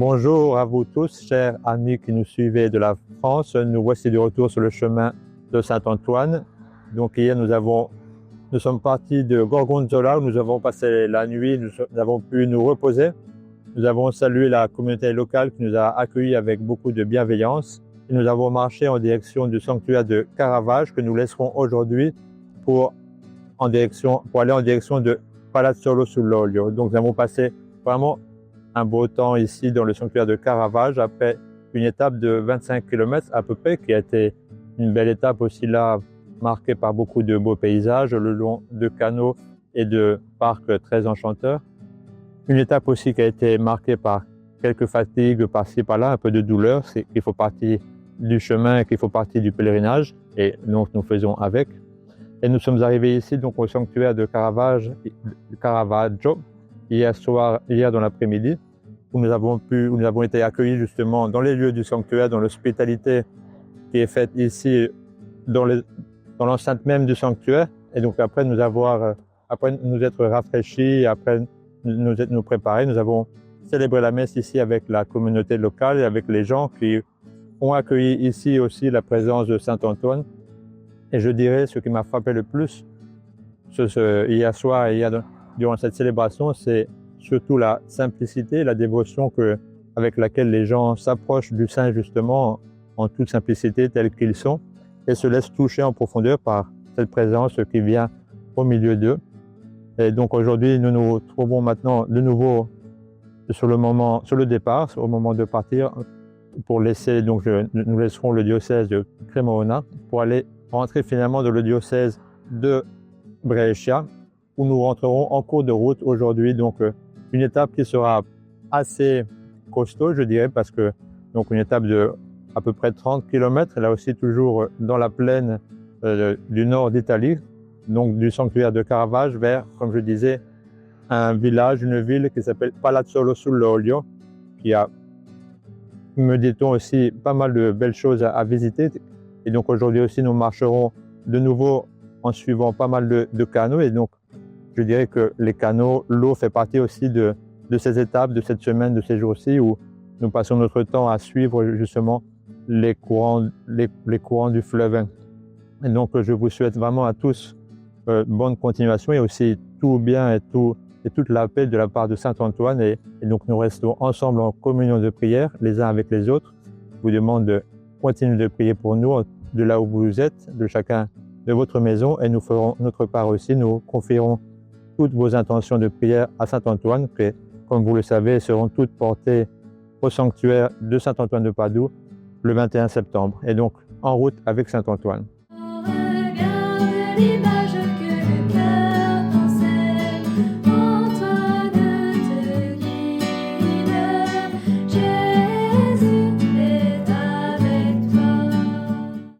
Bonjour à vous tous, chers amis qui nous suivez de la France. Nous voici de retour sur le chemin de Saint-Antoine. Donc hier, nous sommes partis de Gorgonzola où nous avons passé la nuit, nous avons pu nous reposer. Nous avons salué la communauté locale qui nous a accueillis avec beaucoup de bienveillance. Et nous avons marché en direction du sanctuaire de Caravage que nous laisserons aujourd'hui pour aller en direction de Palazzolo sull'Olio. Donc nous avons passé vraiment un beau temps ici dans le sanctuaire de Caravage après une étape de 25 km à peu près qui a été une belle étape aussi là, marquée par beaucoup de beaux paysages le long de canaux et de parcs très enchanteurs. Une étape aussi qui a été marquée par quelques fatigues par-ci par-là, un peu de douleur, c'est qu'il faut partie du chemin, qu'il faut partie du pèlerinage et donc nous faisons avec. Et nous sommes arrivés ici donc au sanctuaire de Caravaggio hier dans l'après-midi où nous avons été accueillis justement dans les lieux du sanctuaire, dans l'hospitalité qui est faite ici dans l'enceinte même du sanctuaire. Et donc après nous être rafraîchis, après nous préparer, nous avons célébré la messe ici avec la communauté locale et avec les gens qui ont accueilli ici aussi la présence de Saint Antoine. Et je dirais ce qui m'a frappé le plus hier soir et durant cette célébration, c'est surtout la simplicité, la dévotion avec laquelle les gens s'approchent du Saint justement en toute simplicité tels qu'ils sont et se laissent toucher en profondeur par cette présence qui vient au milieu d'eux. Et donc aujourd'hui, nous nous trouvons maintenant de nouveau sur le départ, au moment de partir pour laisser, donc nous laisserons le diocèse de Cremona pour aller rentrer finalement dans le diocèse de Brescia où nous rentrerons en cours de route aujourd'hui. Donc une étape qui sera assez costaud, je dirais, parce que donc une étape de à peu près 30 km, là aussi toujours dans la plaine du nord d'Italie, donc du sanctuaire de Caravage vers, comme je disais, un village, une ville qui s'appelle Palazzolo sull'Olio, qui a, me dit-on aussi, pas mal de belles choses à visiter. Et donc aujourd'hui aussi, nous marcherons de nouveau en suivant pas mal de canaux. Et donc, je dirais que les canaux, l'eau fait partie aussi de ces étapes, de cette semaine, de ces jours-ci où nous passons notre temps à suivre justement les courants du fleuve. Et donc, je vous souhaite vraiment à tous bonne continuation et aussi tout bien et toute la paix de la part de Saint Antoine. Et donc, nous restons ensemble en communion de prière, les uns avec les autres. Je vous demande de continuer de prier pour nous de là où vous êtes, de chacun de votre maison, et nous ferons notre part aussi. Nous confierons toutes vos intentions de prière à Saint Antoine, qui, comme vous le savez, seront toutes portées au sanctuaire de Saint Antoine de Padoue le 21 septembre. Et donc, en route avec Saint Antoine.